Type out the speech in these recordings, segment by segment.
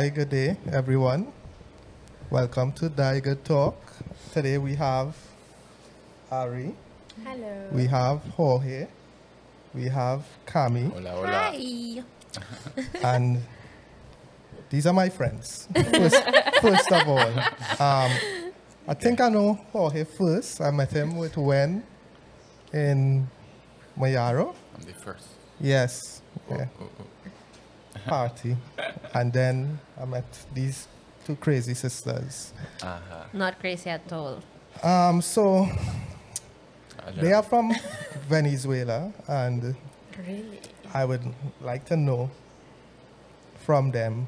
Hi, good day, everyone. Welcome to Dai Good Talk. Today we have Ari. Hello. We have Jorge. We have Kami. Hola, hola. Hi. And these are my friends. First of all, I think I know Jorge first. I met him with Wen in Mayaro. I'm the first. Yes. Yeah. Oh. Party. And then I met these two crazy sisters. Uh-huh. Not crazy at all. So they are from Venezuela, and Really? I would like to know from them,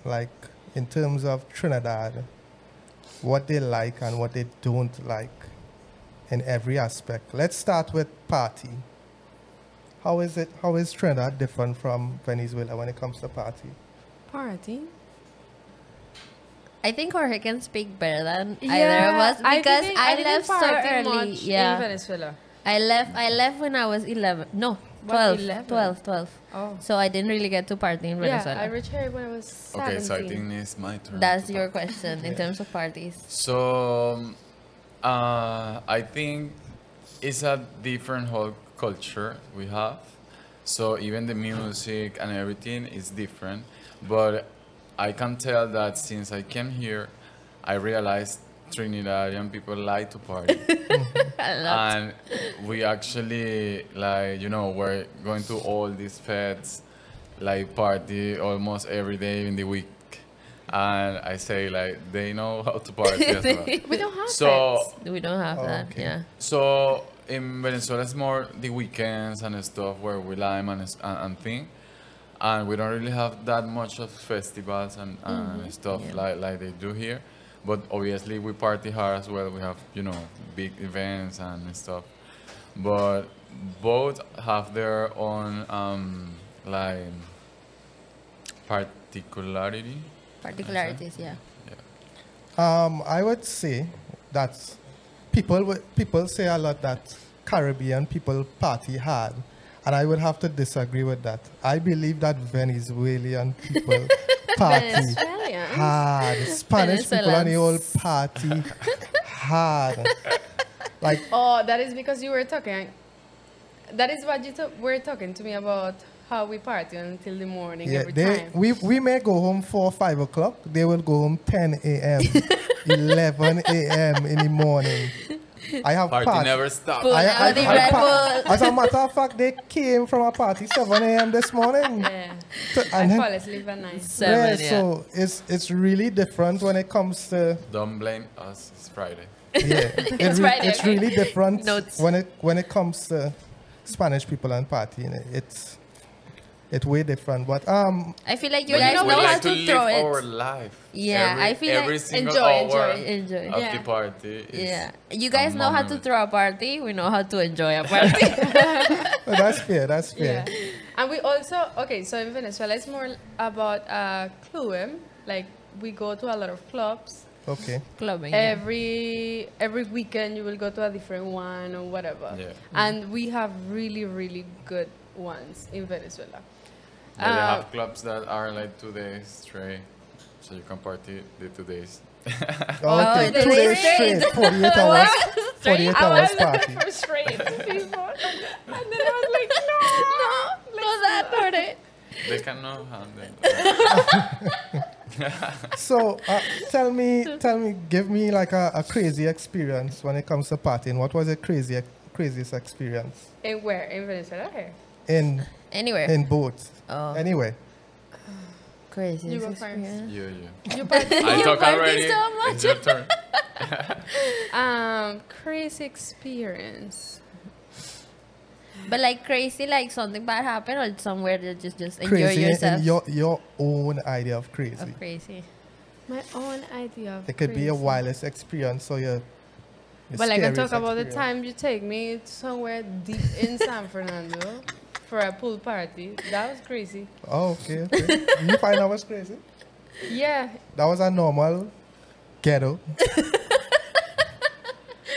like in terms of Trinidad, what they like and what they don't like in every aspect. Let's start with party. How is Trinidad different from Venezuela when it comes to party? Party? I think Jorge can speak better than either of us because I left so early. In Venezuela. I left when I was 11. No, What, 12. 11? 12. Oh. So I didn't really get to party in Venezuela. Yeah, I reached here when I was 17. Okay, so I think it's my turn. That's to your talk. question in terms of parties. So, I think it's a different whole culture we have. So even the music and everything is different. But I can tell that since I came here, I realized Trinidadian people like to party. And we actually, like, we're going to all these fêtes, like party almost every day in the week. And I say, like, they know how to party as well. We don't have So, We don't have that. Okay. Yeah. so in Venezuela, it's more the weekends and stuff where we lime and thing. And we don't really have that much of festivals and stuff like they do here. But obviously we party hard as well. We have, big events and stuff. But both have their own, like, particularity. Particularities, yeah. I would say that people say a lot that Caribbean people party hard, and I would have to disagree with that. I believe that Venezuelan people party Venezuelans? hard. Spanish people on the whole party hard. Like, Oh, that is because you were talking. That is what you were talking to me about how we party until the morning yeah, every time. we may go home 4 or 5 o'clock. They will go home 10 a.m., 11 a.m. in the morning. I have Party party. never stops. Pull out the Red Bull. As a matter of fact, they came from a party 7 a.m. this morning. Yeah. To- I and then- fall asleep at night. Seven, yeah. So it's really different when it comes to Don't blame us. It's Friday. it's Friday, it's okay. really different Notes. when it comes to Spanish people and partying. It's way different. But I feel like you But guys we know how like to live throw our it. life. Yeah, I feel like every single enjoy, hour enjoy. of Yeah. the party. Is Yeah. You guys know how to moment. throw a party. We know how to enjoy a party. but that's fair. That's fair. Yeah. And we also, okay, so in Venezuela, it's more about club. Like, we go to a lot of clubs. Okay. Clubbing. Yeah. Every weekend, you will go to a different one or whatever. Yeah. And we have really, really good ones in Venezuela. Yeah, they have clubs that are like 2 days straight, so you can party the 2 days. Okay. they 2 days straight. straight. 48 hours. 48 I hours was party. looking for straight people. And then I was like, no. No, that Jorge. They cannot handle. So tell me, give me like a crazy experience when it comes to partying. What was the craziest experience And where? In Venezuela? Here? Anywhere. in both? Oh. Anyway. Crazy. You go first. Yeah. You party. I talk party already. so much. It's your turn. Crazy experience. But like crazy, like something bad happened or somewhere that just enjoy Crazy yourself. in your own idea of crazy. Of crazy. My own idea of It could be a crazy. wildest experience, so your Well, I can talk scariest about the experience. time you take me somewhere deep in San Fernando for a pool party. That was crazy. Oh, okay. You find that was crazy? Yeah. That was a normal ghetto.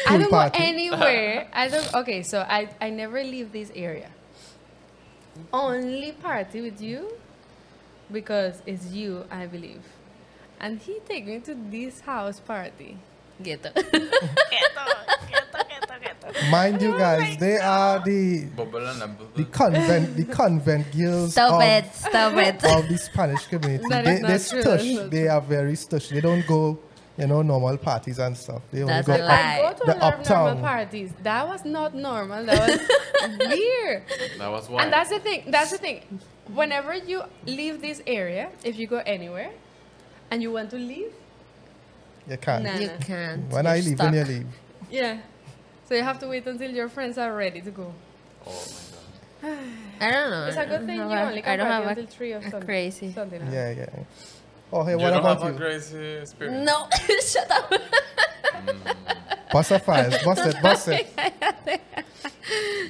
I don't party. go anywhere. Okay, so I never leave this area. Only party with you because it's you, I believe. And he take me to this house party. Ghetto. Mind you guys, they are the Bubble and a bubble. the convent girls Stop of, it. Stop it. of the Spanish community. That They is not they true, that's stush. not They are very stush. They don't go, normal parties and stuff. They only That's go a lie. I go to The a lot of uptown. normal parties. That was not normal. That was weird. That was why. And that's the thing. That's the thing. Whenever you leave this area, if you go anywhere, and you want to leave, You can't. Nah. You can't. When You're I leave, stuck. when you leave. yeah. So you have to wait until your friends are ready to go. Oh my god. I don't know. It's a good thing you only I can don't party have until 3 or a something. crazy. Something like Yeah, yeah. Oh, hey, You what don't about have a you? crazy experience? No, shut up. Bust a fires. Bust it. Bust it.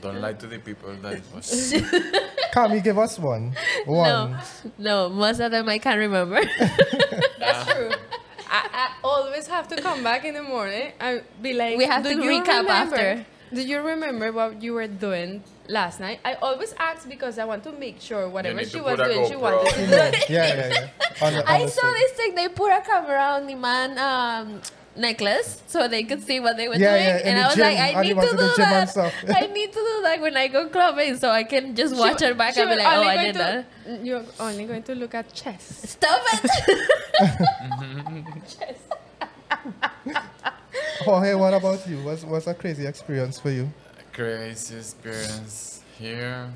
Don't lie to the people that it was. Kami, give us one. One. No, most of them I can't remember. That's true. I always have to come back in the morning and be like, We have "Do to you recap remember- after." Do you remember what you were doing last night? I always ask because I want to make sure whatever need she to was put a doing, she GoPro. wanted to do. Yeah. I saw this thing. They put a camera on the man necklace so they could see what they were Yeah, doing. yeah, in And the I was gym. like, I And he need was to in the do gym and that. stuff. I need to do that when I go clubbing so I can just watch her back and be like, oh, I did that. You're only going to look at chess. Stop it. Oh, hey, what about you? What's a crazy experience for you? Crazy experience here.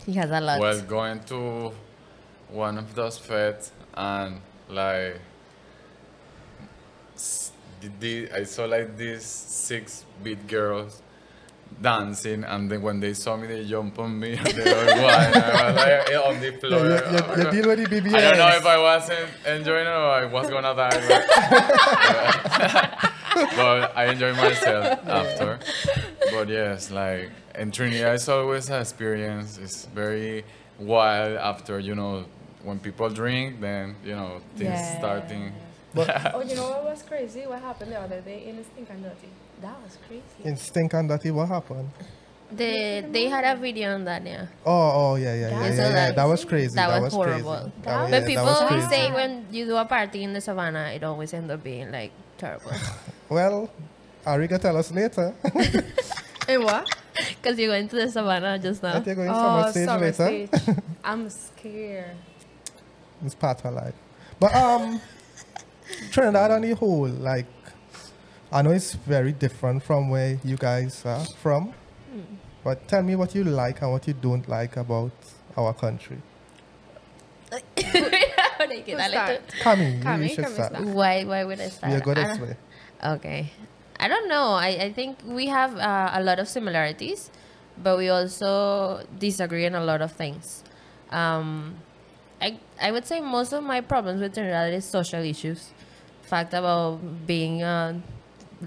He has a lot. Well, going to one of those fetes and like I saw like these 6 big girls dancing, and then when they saw me, they jumped on me and they were wild. I was like on the floor. You deal with the BBS. I don't know if I wasn't enjoying it or I was gonna die. But I enjoyed myself after. But yes, like in Trinidad, it's always an experience. It's very wild after, when people drink, then, things starting. Oh, you know what was crazy? What happened the other day in Stink and Dirty? That was crazy. In Stink and Dirty, what happened? They had a video on that, yeah. Oh, yeah. I saw that. That was crazy. That was crazy. horrible. That was- But yeah, people that was always crazy. say when you do a party in the savannah, it always ends up being like terrible. Well, Ari can tell us later. And what? Because you're going to the savannah just now. That you're going summer stage summer later. stage. I'm scared. It's part of life. But Trinidad on the whole, like, I know it's very different from where you guys are from. But tell me what you like and what you don't like about our country. Who start? Kami, Kami, you should Kami start. start. Why would I start? You're good I at don't- way. Okay. I don't know. I think we have a lot of similarities, but we also disagree on a lot of things. I would say most of my problems with Trinidad is social issues. Fact about being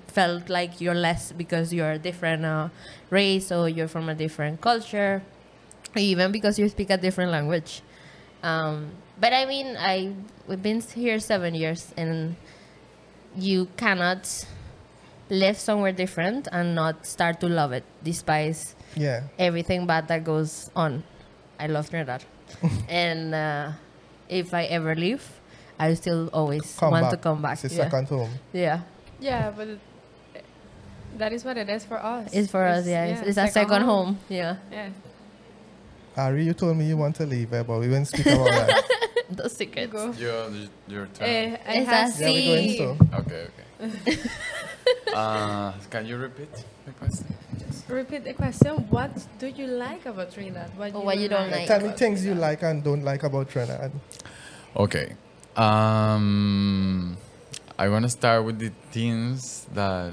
felt like you're less because you're a different race or you're from a different culture, even because you speak a different language. But I mean, we've been here 7 years, and you cannot live somewhere different and not start to love it, despite Yeah. everything bad that goes on. I love Trinidad. And if I ever leave, I still always want to come back. It's a Yeah. second home. Yeah. Yeah, but that is what it is for us. It's for us, yeah. It's a second home. Yeah. Yeah. Ari, you told me you want to leave, but we won't speak about that. The You secrets. go. Your turn. I It's have a Yeah, we're going C. so. Okay. Can you repeat the question? repeat the question. What do you like about Trinidad? What you don't like. Tell me things you like and don't like about Trinidad. Okay. I want to start with the things that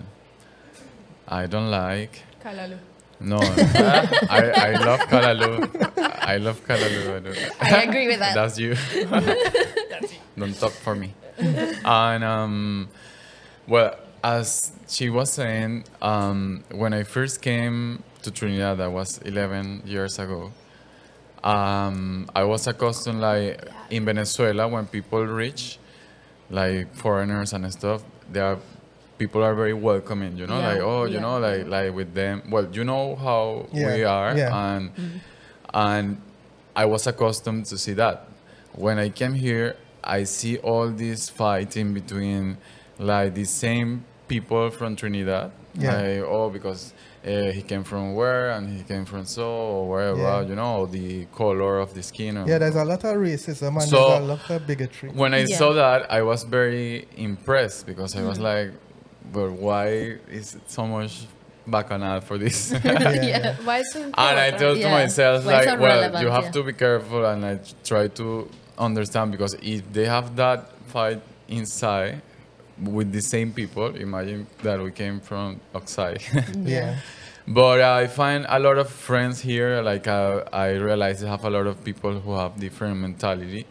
I don't like. Kalalu. No, I love Kalalu. I love Kalalu. I agree with that. That's you. Don't talk for me. And well, as she was saying, when I first came to Trinidad, that was 11 years ago. I was accustomed, like in Venezuela, when people reach, like foreigners and stuff, people are very welcoming, Yeah. like, oh, Yeah. like with them. Well, you know how Yeah, we are, yeah. and I was accustomed to see that. when I came here, I see all this fighting between like the same people from Trinidad. Yeah. Because he came from where and he came from so or wherever, Yeah. you know, the color of the skin. Yeah, there's a lot of racism and So, there's a lot of bigotry. When I Yeah. saw that, I was very impressed because I was like, but why is it so much bacchanal for this? Yeah. Why so important? And I thought to Yeah. myself, Why so like, well, relevant, you have yeah. to be careful, and I try to understand because if they have that fight inside with the same people, imagine that we came from outside. Yeah. But I find a lot of friends here. Like I realize I have a lot of people who have different mentality,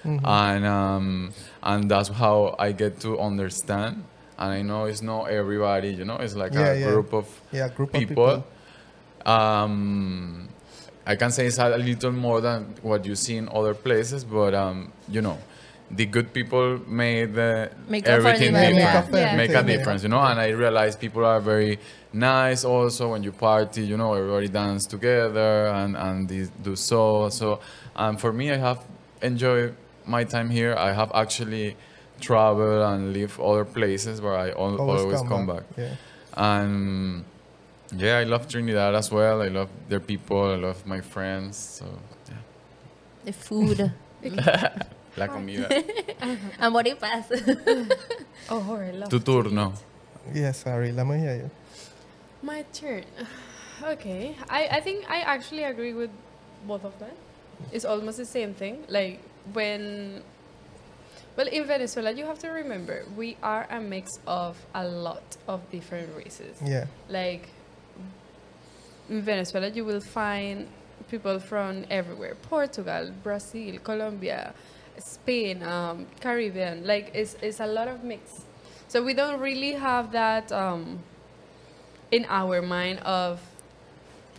and that's how I get to understand. And I know it's not everybody, you know. It's like Yeah, a yeah. group of Yeah, group of people. people. I can say it's a little more than what you see in other places, but you know, the good people made Make up for everything the bad, different, yeah. Make up for make a everything, difference, you know. And I realized people are very nice also when you party, you know, everybody dance together and they do so. For me, I have enjoyed my time here. I have actually traveled and lived other places where I always come back. Yeah. And yeah, I love Trinidad as well. I love their people. I love my friends. So yeah. The food. La comida. And what it pasa. Oh, Jorge, love Tu turno. Yes, sorry, let me hear you. My turn. Okay. I think I actually agree with both of them. It's almost the same thing. Like when... Well, in Venezuela, you have to remember, we are a mix of a lot of different races. Yeah. Like, in Venezuela, you will find people from everywhere. Portugal, Brazil, Colombia, Spain, Caribbean. Like, it's a lot of mix. So we don't really have that in our mind of,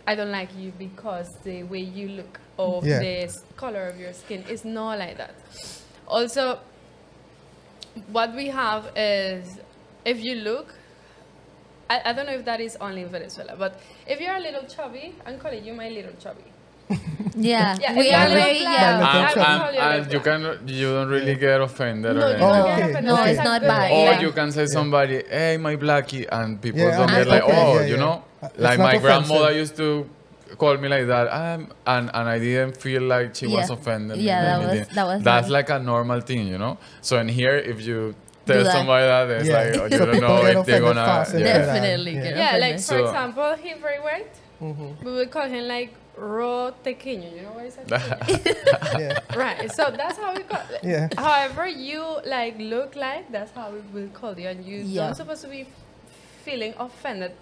I don't like you because the way you look or Yeah. the color of your skin. It's not like that. Also, what we have is, if you look, I don't know if that is only in Venezuela, but if you're a little chubby, I'm calling you my little chubby. Yeah. Yeah, We if you're are a little very, flat, yeah. My little I will call you a And little you don't really get offended No, or you anything. don't Oh, get okay. offended. No, That's it's a not good bad. way. Or Yeah. you can say somebody, hey, my blackie, and people Yeah, don't get like, okay, oh, yeah, you yeah. know? It's Like not my grandmother offensive. used to call me like that, and I didn't feel like she was Yeah. offended. Yeah, or that was- anything. that was That's nice. like a normal thing, you know? So in here, if you tell that. somebody that, it's Yeah. like, oh, you So don't people know get if they're offended gonna... fast in yeah. Trinidad. Definitely Yeah. get Yeah, like offended. for So- example, he very white. We would call him like ro tequeño. You know what is that? Yeah. Right. So that's how we call. Yeah. However you like look like, that's how we will call you, and you Yeah. don't supposed to be feeling offended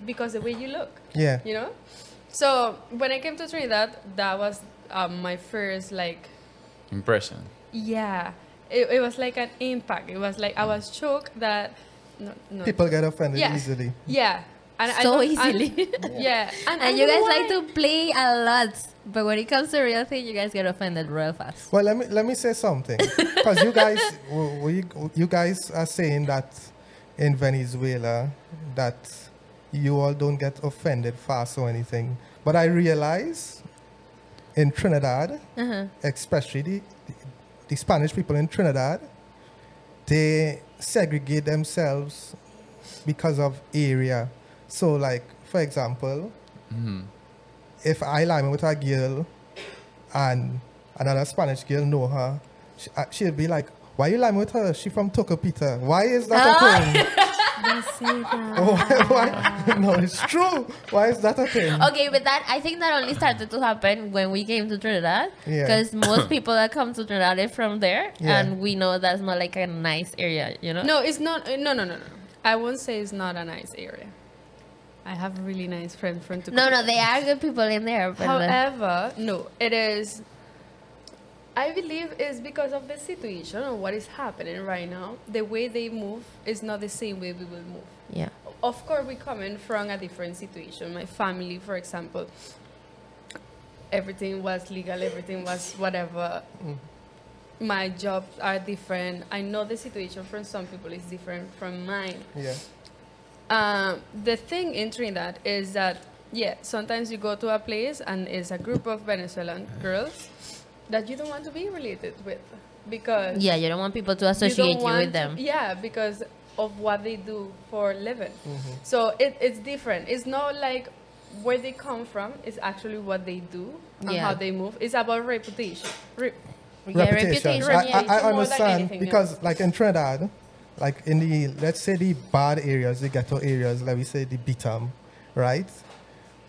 because the way you look. Yeah. You know. So when I came to Trinidad, that was my first like. Impression. Yeah. It was like an impact. It was like I was shocked that. No. People get offended Yeah. easily. Yeah. And I So don't- easily. Yeah. And I you don't guys know like why. to play a lot. But when it comes to real thing, you guys get offended real fast. Well, let me say something, because you guys are saying that in Venezuela that you all don't get offended fast or anything, but I realize in Trinidad, especially the Spanish people in Trinidad, they segregate themselves because of area. So, like for example, if I lie with a girl and another Spanish girl know her, she'll be like, why you lying with her? She from Tocopita. Why is that a thing? Why? No, it's true. Why is that a thing? Okay, but that I think that only started to happen when we came to Trinidad. Yeah. Because most people that come to Trinidad are from there, Yeah. and we know that's not like a nice area, you know. No, it's not. No. I won't say it's not a nice area. I have really nice friends from Tucumán. No, they are good people in there. But However, no, it is. I believe it's because of the situation or what is happening right now. The way they move is not the same way we will move. yeah. Of course, we're coming from a different situation. My family, for example, everything was legal, everything was whatever. My jobs are different. I know the situation from some people is different from mine. Yeah. The thing in Trinidad is that, yeah, sometimes you go to a place and it's a group of Venezuelan girls, that you don't want to be related with because Yeah, you don't want people to you associate don't you with want them. yeah, because of what they do for a living. Mm-hmm. So it's different. It's not like where they come from. It's actually what they do and Yeah. how they move. It's about reputation. Yeah, reputation. I, Yeah. I more than understand anything because else. like in Trinidad, like in the, let's say the bad areas, the ghetto areas, like we say the Bitam, right?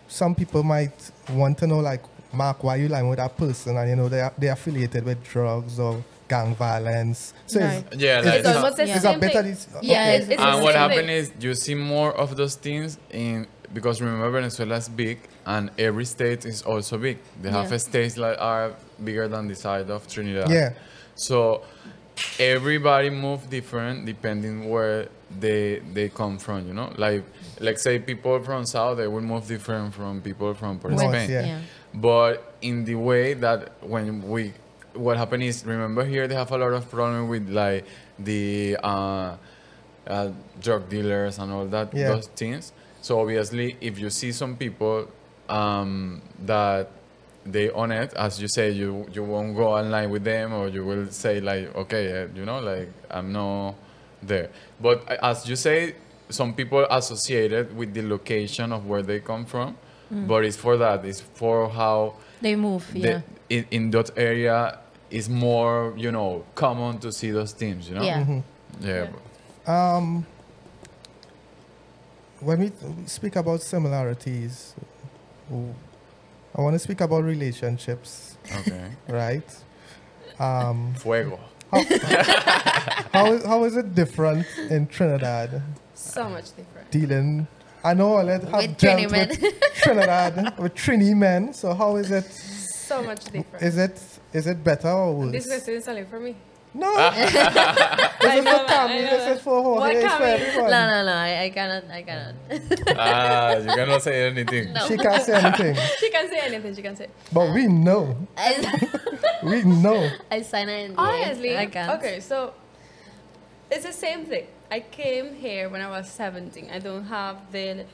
Some people might want to know like, Mark, why you lying with that person? And you know, they're affiliated with drugs or gang violence. So Right. Yeah, It's like, almost the it's a same better, thing. Yeah, okay. It's the and what same happened thing. is you see more of those things in because remember Venezuela is big and every state is also big. They have Yeah. states that are bigger than the side of Trinidad. Yeah. So everybody move different depending where they come from. You know, like let's say people from South they will move different from people from North, Spain. yeah. Yeah. But in the way that when we, what happened is, remember here they have a lot of problem with like the drug dealers and all that, Yeah. those things. So obviously, if you see some people that they own it, as you say, you won't go online with them, or you will say like, okay, you know, like I'm not there. But as you say, some people associate it with the location of where they come from. But it's for that. It's for how They move, yeah. in that area is more, you know, common to see those teams. You know. Yeah. Yeah. When we speak about similarities, I want to speak about relationships, Okay. right? Fuego. How is it different in Trinidad So much different. dealing? I know I have With dealt Trini men. with Trinidad with Trini men. So how is it? So much different. Is it better or worse? This question is only for me. No. This is for Camille. This is for Jorge. What It's for Camille? everyone. No, I cannot. You cannot say anything. No. She can't say anything, She can say anything. She can say. but we know. We know. I sign it. Honestly, I can't. okay, so it's the same thing. I came here when I was 17. I don't have the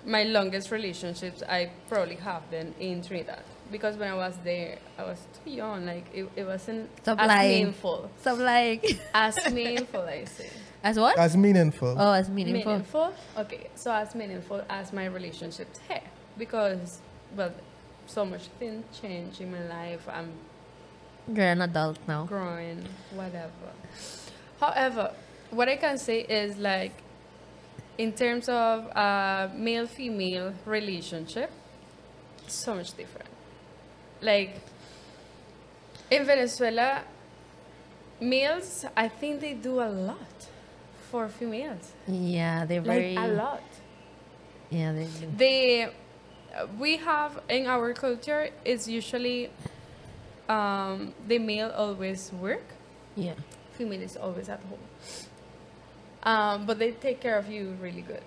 my longest relationships. I probably have them in Trinidad because when I was there, I was too young. Like it wasn't Stop as lying. meaningful. Stop like. As meaningful, I say. As what? As meaningful. Oh, as meaningful. Meaningful? Okay, so as meaningful as my relationships here. Because, well, so much things change in my life. I'm You're an adult now. growing, whatever. However, what I can say is like, in terms of male-female relationship, so much different. Like, in Venezuela, males, I think they do a lot for females. Yeah, they're Like, very. a lot. Yeah, they do. We have in our culture, it's usually the male always work, Yeah. female is always at home. But they take care of you really good.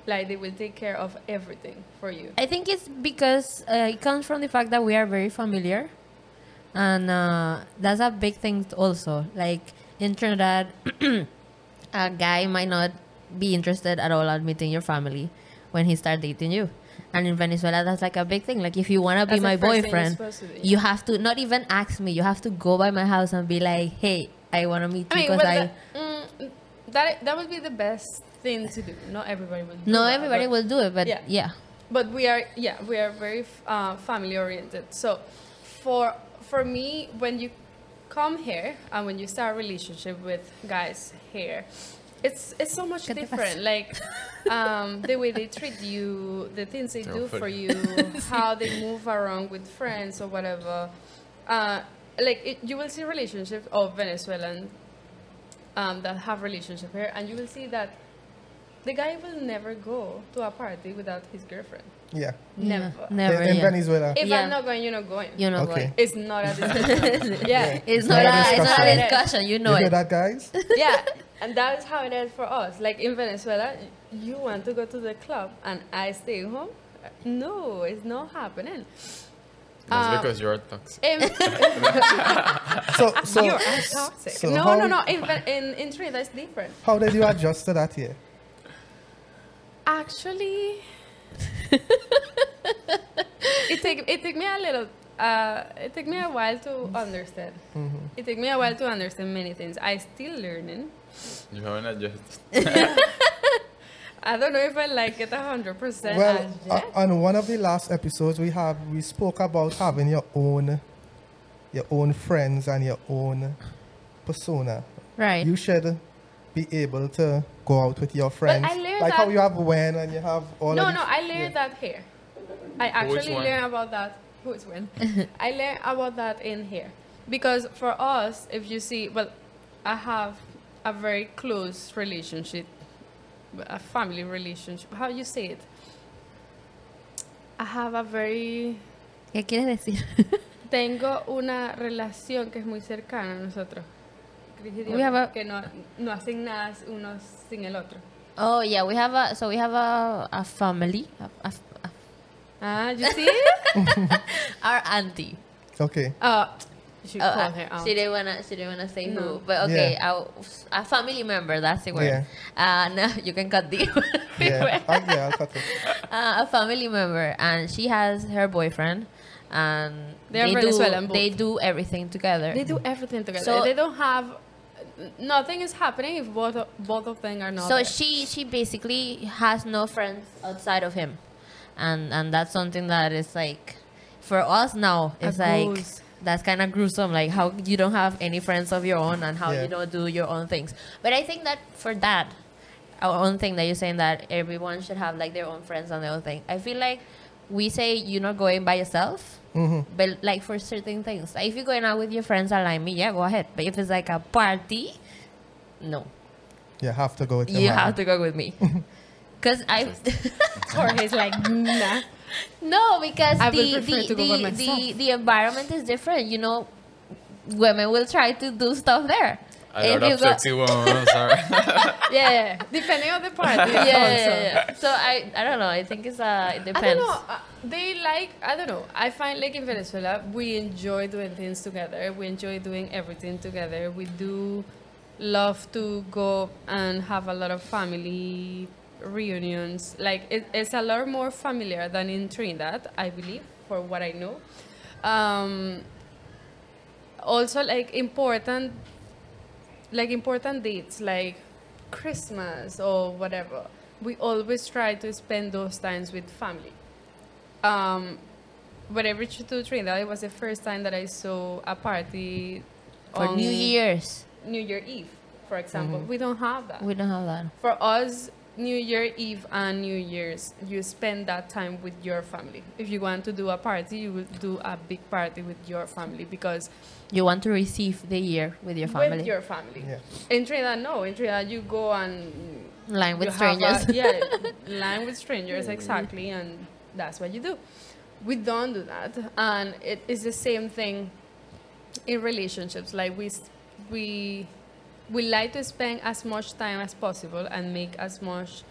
Like they will take care of everything for you. I think it's because it comes from the fact that we are very familiar. And that's a big thing also. Like in Trinidad, a guy might not be interested at all at meeting your family when he starts dating you. And in Venezuela, that's like a big thing. Like if you want to be That's my the first thing you're boyfriend, supposed to do, yeah. you have to not even ask me. You have to go by my house and be like, hey, I want to meet you I mean, because well, that would be the best thing to do. Not everybody will. Do No, that, everybody but- will do it, but Yeah. yeah. But we are very family oriented. So for me, when you come here and when you start a relationship with guys here, it's so much ¿Qué te different. Like the way they treat you, the things they do for you, how they move around with friends or whatever. You will see relationships of Venezuelans that have relationship here, and you will see that the guy will never go to a party without his girlfriend. Yeah. Never. Never. In yeah. Venezuela. If Yeah. I'm not going, you're not going. You're not Okay. going. It's not a discussion. Yeah. It's not not, a it's not a discussion. discussion. You know You hear it. that, guys? Yeah. And that's how it is for us. Like in Venezuela, you want to go to the club and I stay home? No, it's not happening. That's because you're toxic. So You're toxic. so no, how- no, no. In Trinidad, it's different. how did you adjust to that here? Actually, it take me a little it took me a while to understand. It took me a while to understand many things. I still learning. You haven't adjusted. I don't know if I like it 100%. Well, on one of the last episodes we spoke about having your own friends and your own persona. Right. You should be able to go out with your friends. I learned like how that- you have Wen and you have all No, of no, these- I learned that here. I actually one? learned about that. Who's when? I learned about that in here. Because for us, if you see, well, I have a very close relationship, a family relationship. How you say it? I have a very... ¿Qué quieres decir? Tengo una relación que es muy cercana a nosotros. We have a- Que no hacen nada uno sin el otro. Oh yeah, we have a family. Ah, you see? Our auntie. Okay. You should call her out. She didn't wanna say No. who, but okay, Yeah. a family member. That's the word. Yeah. No, you can cut the. Yeah. I'll cut it. A family member, and she has her boyfriend, and They are Venezuelan They both. do everything together. They do everything together. So- They don't have... Nothing is happening if both of them are not So there. she basically has no friends outside of him, and that's something that is like, for us now, it's like bruise. that's kind of gruesome. Like how you don't have any friends of your own, and how Yeah. you don't do your own things. But I think that for that, our own thing that you're saying that everyone should have like their own friends and their own thing. I feel like we say you're not going by yourself. But like for certain things, like if you're going out with your friends and like me, yeah, go ahead. But if it's like a party, no, You have to go with your you man. have to go with me. Cause I Jorge's like, nah. no, because I would prefer to go by myself. the environment is different. You know, women will try to do stuff there. A If lot you of go- sexy women, sorry. Yeah, depending on the party. yeah. So I don't know. I think it I depends. don't know. They like, I don't know. I find like in Venezuela, we enjoy doing things together. We enjoy doing everything together. We do love to go and have a lot of family reunions. Like it's a lot more familiar than in Trinidad, I believe, for what I know. Also, like important dates like Christmas or whatever, we always try to spend those times with family. When I reached to Trinidad, it was the first time that I saw a party For on New Year's, New Year Eve, for example. We don't have that. we don't have that. For us, New Year Eve and New Year's, you spend that time with your family. If you want to do a party, you will do a big party with your family because You want to receive the year with your family. with your family. Yeah. In Trinidad, no. In Trinidad, you go and Line with you have strangers. line with strangers, exactly, and that's what you do. We don't do that, and it is the same thing in relationships. Like we like to spend as much time as possible and make as much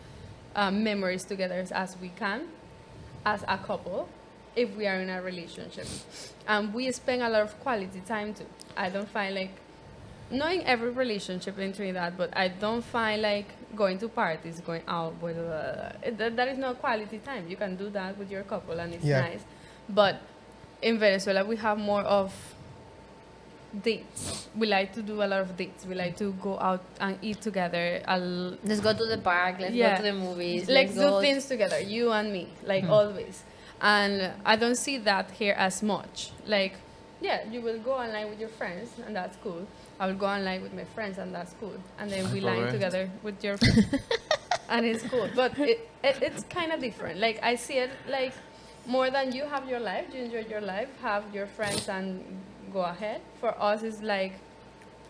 memories together as we can as a couple if we are in a relationship. And we spend a lot of quality time too. I don't find like, not in every relationship in Trinidad, but I don't find like going to parties, going out, blah, blah, blah. That is not quality time. You can do that with your couple and it's Yeah. nice. But in Venezuela, we have more of dates. We like to do a lot of dates. We like to go out and eat together. Let's go to the park. Let's Yeah. go to the movies. Let's go do things together, you and me, like always. And I don't see that here as much. Like, yeah, you will go online with your friends, and that's cool. I will go online with my friends, and that's cool. And then we line Correct. together with your friends, and it's cool. But it's kind of different. Like, I see it like more than you have your life, you enjoy your life, have your friends, and go ahead. For us, it's like,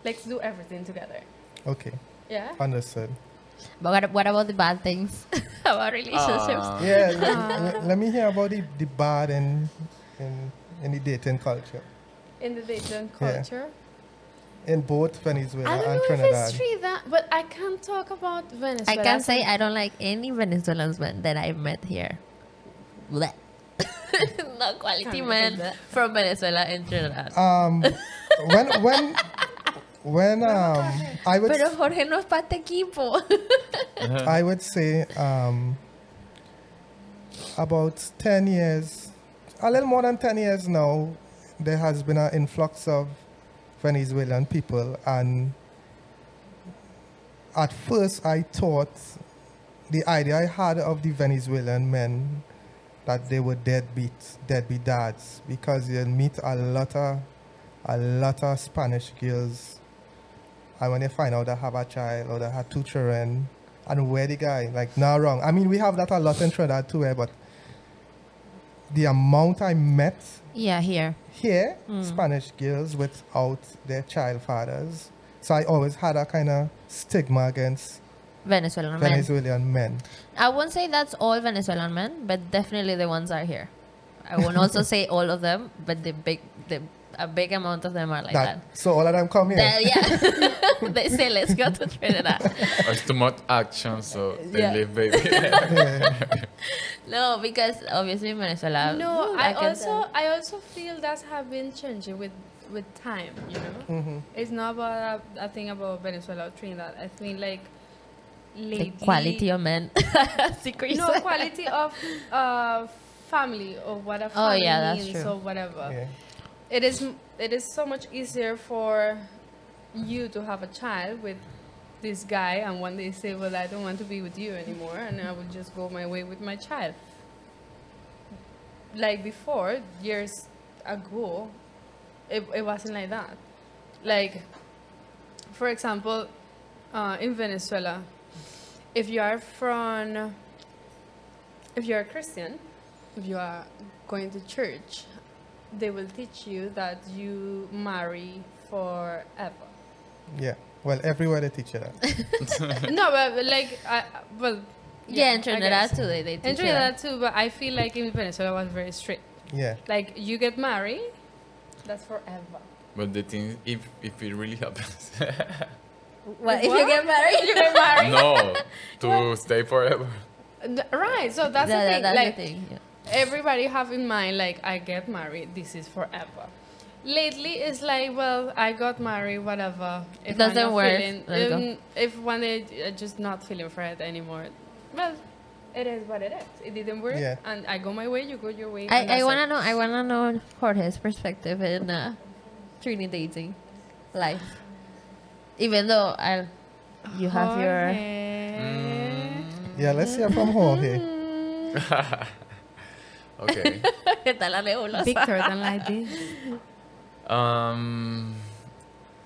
let's do everything together. Okay. Yeah? Understood. But what about the bad things about relationships? Yeah, let me hear about the bad in the dating culture In the dating Yeah. culture. in both Venezuela I don't and know Trinidad. if it's Trinidad, but I can't talk about Venezuela. I can say I don't like any Venezuelans men that I've met here. Blech. No quality Can't men do that. from Venezuela and Trinidad. When I would Pero Jorge no es parte equipo. I would say about 10 years, a little more than 10 years now, there has been an influx of Venezuelan people, and at first I thought the idea I had of the Venezuelan men that they were deadbeat dads, because you meet a lot of Spanish girls, and when they find out they have a child or they have 2 children, and where the guy, like, not wrong. I mean, we have that a lot in Trinidad too, but the amount I met Yeah, here. here, Spanish girls without their child fathers. So I always had a kind of stigma against Venezuelan men. Venezuelan men. I won't say that's all Venezuelan men, but definitely the ones are here. I won't also say all of them, but a big amount of them are like that. So all of them come here. Yeah. They say, let's go to Trinidad. There's too much action, so they Yeah. leave, baby. No, because obviously in Venezuela. No, I can I also feel that have been changing with time, you know? It's not about a thing about Venezuela or Trinidad. I think like lately, the quality of men. Secret. no quality of family or what a Oh, family yeah, that's means true. or whatever. Yeah. It is so much easier for you to have a child with this guy and one day say, well, I don't want to be with you anymore and I will just go my way with my child. Like before, years ago, it wasn't like that. Like, for example, in Venezuela, if you are a Christian, if you are going to church, they will teach you that you marry forever. Yeah. Well, everywhere they teach you that. No, but like, well, Yeah, in I Trinidad guess. too. They teach In you Trinidad that. too, but I feel like in Venezuela was very strict. Yeah. Like, you get married, that's forever. But the thing, if it really happens, Well, if What? you get married, You get married. no, to stay forever. Right, so that's the Yeah, thing. that's Like, the thing. Yeah. everybody have in mind, like, I get married, this is forever. Lately, it's like, well, I got married, whatever. If Doesn't I'm not work, feeling- let it go. if one day I'm just not feeling for it anymore, well, it is what it is. It didn't work, Yeah. and I go my way, you go your way. and I that's wanna it. know. I wanna know Jorge's perspective in Trini dating life. Even though you have your. Jorge. Yeah, let's hear from Jorge. Okay. ¿Qué tal la nebulosa? Victor, don't like this.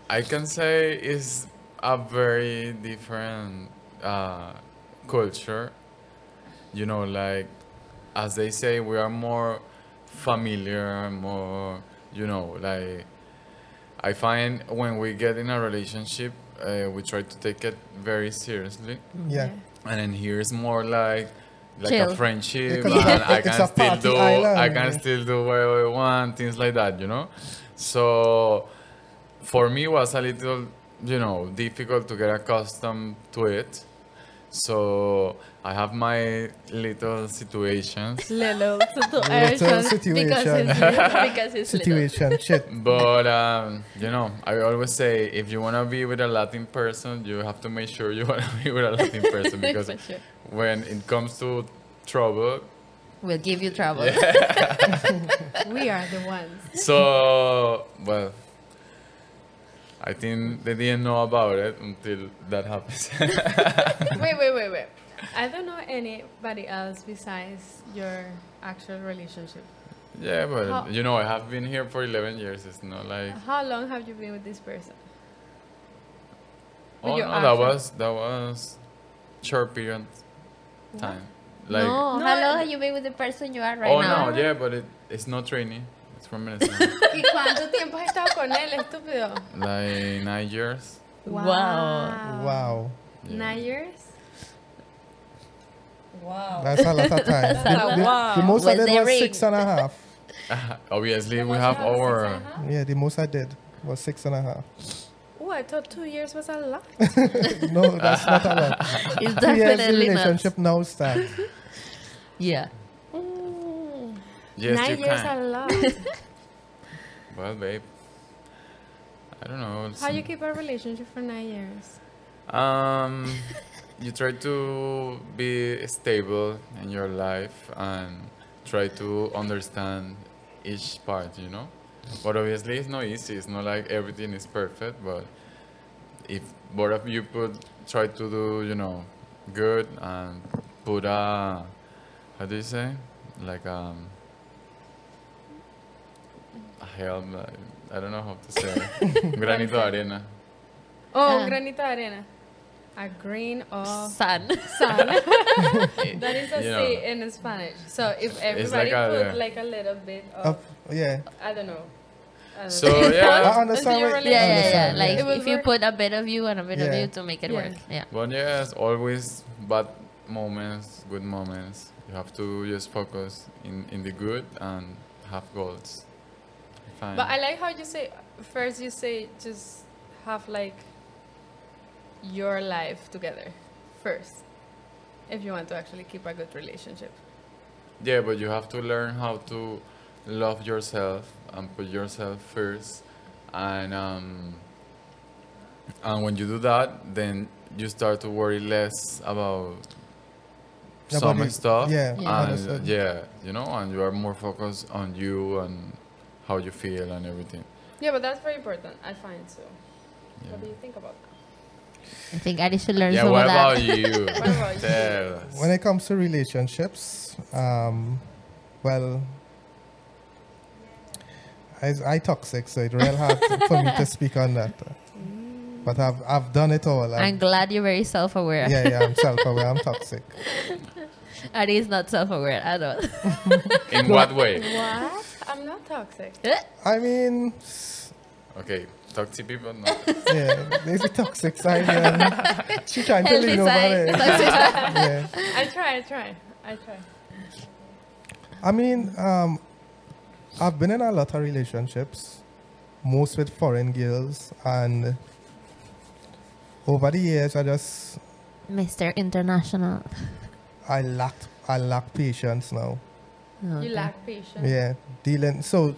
I can say it's a very different culture. You know, like, as they say, we are more familiar, more, you know, like, I find when we get in a relationship, we try to take it very seriously. Yeah. And then here it's more like Chill. a friendship, Because and I it's can a still party do island. I can still do whatever I want, things like that, you know. So for me, it was a little, you know, difficult to get accustomed to it. So I have my little situations, Little Little situation. Because it's little. Situation. Shit. but you know, I always say if you wanna be with a Latin person, you have to make sure you wanna be with a Latin person because For sure. when it comes to trouble. We'll give you trouble. We are the ones. So, well, I think they didn't know about it until that happens. Wait. I don't know anybody else besides your actual relationship. Yeah, but How- you know, I have been here for 11 years. It's not like, How long have you been with this person? With oh your no, actual- that was short period time. Like, No, No, how long have you been with the person you are right oh now? no, yeah, but it's not Trini. It's from Venezuela. ¿Y cuánto tiempo has estado con él, estúpido? Like 9 years. Wow. Wow. Yeah. 9 years? Wow. That's a lot of time. The most I Was did there was ring? 6.5. Obviously, we most have you have is our. Yeah, the most I did was 6.5. Oh, I thought 2 years was a lot. No, that's not a lot. It's 2 years the definitely not. relationship now starts. Yeah. Yes, 9 you years can. a lot. Well, babe, I don't know. How you keep a relationship for 9 years? You try to be stable in your life and try to understand each part, you know? But obviously, it's not easy. It's not like everything is perfect. But if both of you try to do, good and put a, how do you say, like a help. I don't know how to say. Granito de arena. Oh, un granito de arena. A grain of Sun. sun. That is a You know. say in Spanish. So if everybody like a- put like a little bit of, Yeah. I don't know. So, yeah. I understand Until what you Yeah, yeah, yeah. understand, Like It will if you work. put a bit of you and a bit of Yeah. you to make it Yeah. work. Yeah. But yes, always bad moments, good moments. You have to just focus in the good and have goals. Fine. But I like how you say, first you say just have like your life together first. If you want to actually keep a good relationship. Yeah, but you have to learn how to love yourself and put yourself first. And when you do that, then you start to worry less about some About it, stuff. yeah, Yeah. understood. And and you are more focused on you and how you feel and everything. Yeah, but that's very important, I find so. Yeah. What do you think about that? I think I should learn Yeah, some what of that. about you? What about you? Tell us. When it comes to relationships, well, I toxic, so it's real hard for me to speak on that. But I've done it all. I'm glad you're very self-aware. Yeah, I'm self-aware. I'm toxic. Ari is not self-aware at all. In what way? What? I'm not toxic. I mean, Okay, toxic people, no. yeah, there's a toxic side. And she trying to Healthy lean over side. there. Toxic side. Yeah. I try. I mean, I've been in a lot of relationships, most with foreign girls, and over the years, Mr. International. I lack patience now. You lack patience. Yeah, dealing. So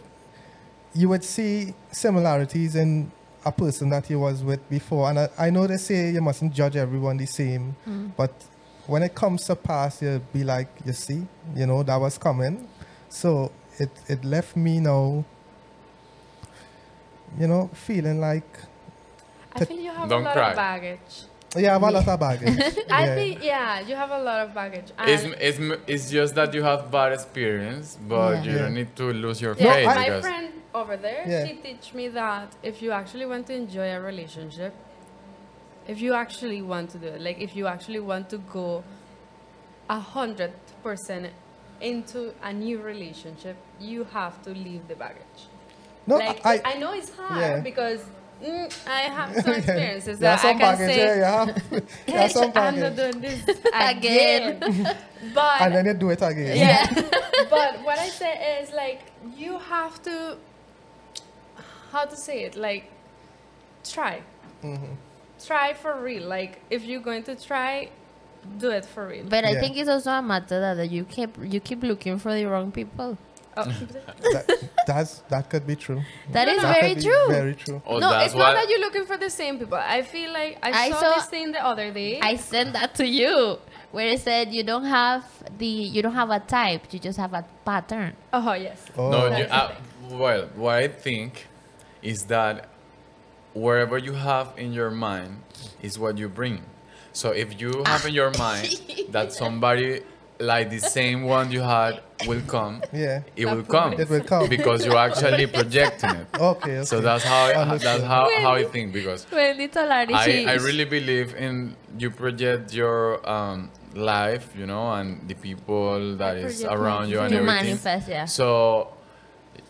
you would see similarities in a person that you was with before, and I know they say you mustn't judge everyone the same, but when it comes to pass, you'll be like, you see, that was coming. So it left me now, feeling like, I feel you have Don't a lot cry. of baggage. yeah, I have a lot of baggage. I Yeah. think, yeah, you have a lot of baggage. And It's just that you have bad experience, but Yeah. you Yeah. don't need to lose your yeah, faith my because friend over there, Yeah. she teach me that if you actually want to enjoy a relationship, if you actually want to do it, like if you actually want to go 100% into a new relationship, you have to leave the baggage. No, Like I know it's hard Yeah. because I have some experiences Yeah, that I some can baggage. say, Yeah, you have. Yeah, "Bitch, some I'm not baggage. doing this Again. again. But And then you do it again. yeah. But what I say is like you have to, how to say it, like try. Try for real. Like if you're going to try, do it for real. But I Yeah. think it's also a matter that you keep looking for the wrong people. Oh. That could be true. That is That very could be true. Very true. oh, No, that's it's not what that you're looking for the same people. I feel like I I saw saw- this thing the other day. I sent that to you, where it said you don't have a type, you just have a pattern. Oh yes. Oh. No, That's well, what I think is that wherever you have in your mind is what you bring. So if you have in your mind that somebody like the same one you had will come, Yeah. it will come. It will come. Because you're actually projecting it. Okay. So that's how Understood. how I think, because Well, little Ari, I really believe in you project your life, and the people that is project around you and you everything. manifest, yeah. So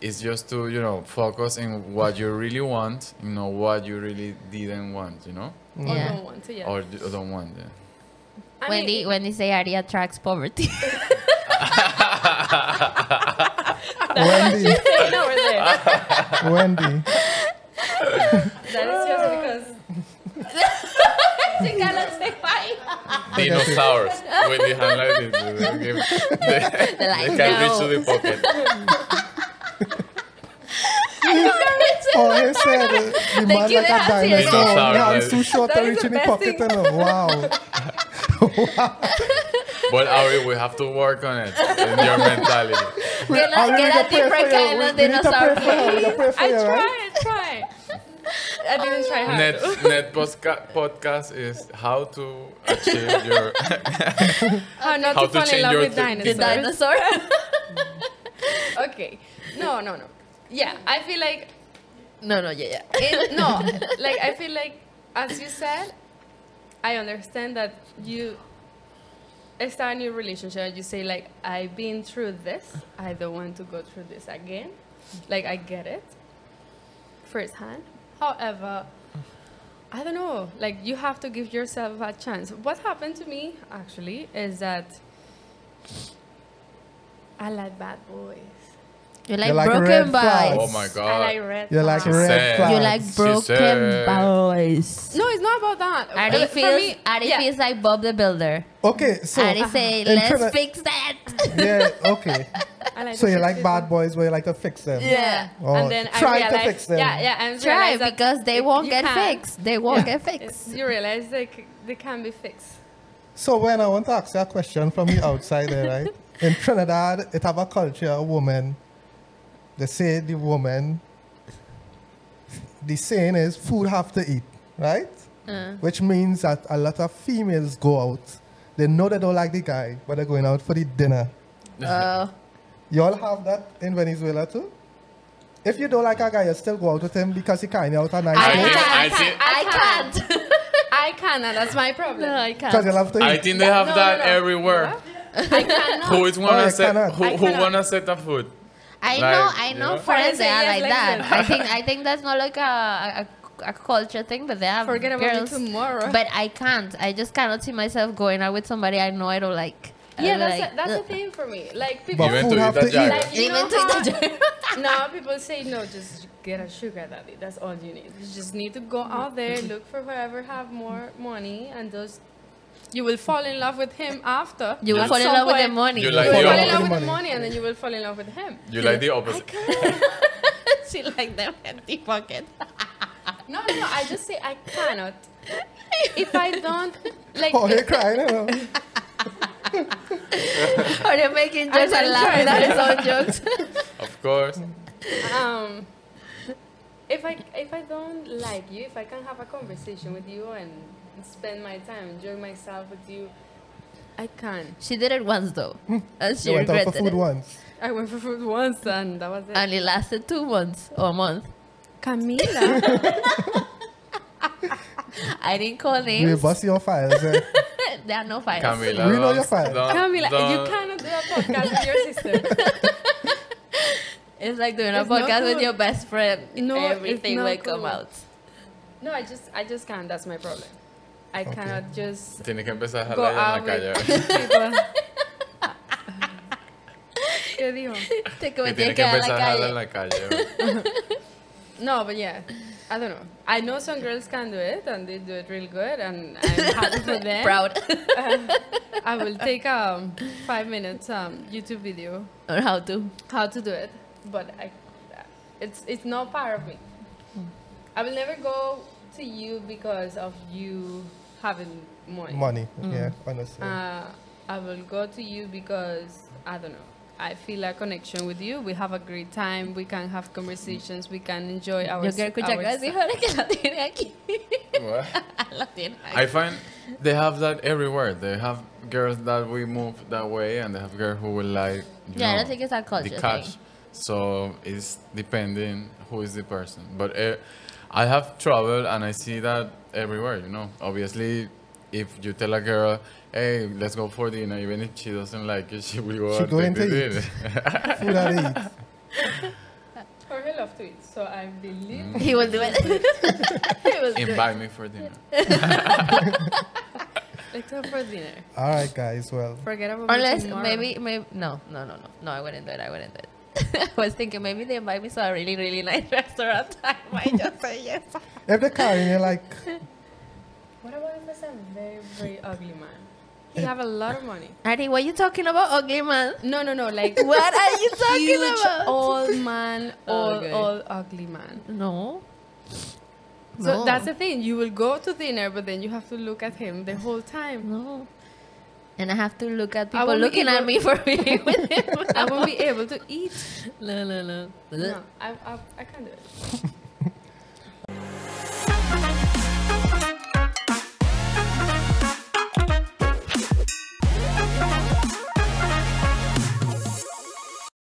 it's just to focus in what you really want, what you really didn't want, Or Yeah. don't want to, yeah. or don't want. Yeah. I mean, When they say Ari attracts poverty. Wendy. staying over there. Wendy. That is just because. She cannot say why. Dinosaurs with the hand like this. They like, can no. reach to the pocket. Oh, he said the man give like the a hands here. dinosaur. Dinosaur, The hands like- too short to That is reach the in the best pocket. thing. Wow. But Ari, we have to work on it in your mentality. Get Ari, we a gotta pray different for you. kind of We need to dinosaur. pray for you. We gotta pray for I you, right? tried. I didn't try hard. Net podcast is how to achieve your How not how to to fall in change love your with thi- The dinosaurs. dinosaur. Okay. No. Yeah, I feel like No, yeah. I feel like, as you said, I understand that you start a new relationship and you say like, I've been through this, I don't want to go through this again. Like, I get it firsthand. However, I don't know, like, you have to give yourself a chance. What happened to me, actually, is that I like bad boys. You like like broken red flags. Oh boys. my I god. like red You're like flags. red Said. flags. You like She broken said- boys. No, it's not about that. Ari For feels, me, Ari yeah. feels like Bob the Builder. Okay, so Ari say, in let's Trinidad- fix that. yeah, okay. I like So the you six like people. bad boys, but you like to fix them. Yeah. Or And then try I to realized, fix them. yeah, and Try realize that because they won't you get can. fixed. They won't get fixed. You realize they can be fixed. So when I want to ask you a question from the outsider, right? In Trinidad, it have a culture, a woman. They say the woman, the saying is food have to eat, right? Which means that a lot of females go out. They know they don't like the guy, but they're going out for the dinner. Y'all have that in Venezuela too? If you don't like a guy, you still go out with him because he kind out a nice I place? think- I can't. I cannot. That's my problem. No, I Because can't. you love to eat. I think they have No, that no, no. everywhere. I cannot. Who is Oh, wanna I set cannot. who I cannot. wanna set the food? I Like, know you know know? friends that are Yes, like like that. I think that's not like a culture thing, but they have Forget about girls. it tomorrow. But I can't. I just cannot see myself going out with somebody I know I don't like. yeah, I'm that's like, that's the ugh. thing for me. Like people, But Even food to have eat to a eat. jacket. like you Even know to how, the now people say no, just get a sugar daddy. That's all you need. You just need to go out there, look for whoever have more money, and those you will fall in love with him after. You will At fall in some love with the point, money. You You like will the fall in opposite. love with the Money. money, and then you will fall in love with him. You like the opposite. She like them empty pocket. No, I just say I cannot. If I don't like, Oh, you're crying, you know? Or they're making jokes and I'm laughing sorry. at his own jokes. Of course. if I don't like you, if I can't have a conversation with you and spend my time, enjoy myself with you, I can't. She did it once though. And she You went out for regretted food it. once. I went for food once and that was it. And it lasted 2 months or a month. Camila. I didn't call We names. bust your files. Eh? There are no files. Camila, We know don't- your file. Camila, don't- you cannot do a podcast with your sister. It's like doing a It's not podcast with cool. your best friend. No, it's Everything not will come cool. out. No, I just can't. That's my problem. I cannot just Tiene que empezar a go jalar ya en out la with calle. people. ¿Qué dijo? Te Que cometí tiene que que en empezar la a jalar en calle. la calle. No, but yeah, I don't know. I know some girls can do it and they do it real good, and I'm happy for them. Proud. I will take a 5 minutes YouTube video Or how to. how to do it, but it's not part of me. I will never go to you because of you having money. Money, yeah, honestly. I will go to you because I don't know. I feel a connection with you. We have a great time. We can have conversations. We can enjoy our. Yo quiero escuchar casi Jorge que la tiene aquí. What? La tiene I aquí. find they have that everywhere. They have girls that will move that way, and they have girls who will like. You Yeah, I know, don't think it's a culture the catch. thing. So it's depending who is the person. But I have traveled and I see that everywhere. You know, obviously, if you tell a girl, "Hey, let's go for dinner," even if she doesn't like it, she will go She and going take to the eat. dinner. Food that he eats. Jorge love to eat, so I believe He will do it. he will do it. Invite me for dinner. Let's go for dinner. All right, guys. Well, Forget about me Unless tomorrow. maybe no, I wouldn't do it. I was thinking maybe they invite me to a really, really nice restaurant. I might just say yes. if they're carrying you like, What about if it's a very, very ugly man? He have a lot of money. Ari, what are you talking about, ugly man? No, like What are you talking huge about? old man, Okay. old ugly man. No. So No. that's the thing. You will go to dinner, but then you have to look at him the whole time. No. And I have to look at I people won't be looking at able- me for being with him. I won't be able to eat. No. No, I can't do it.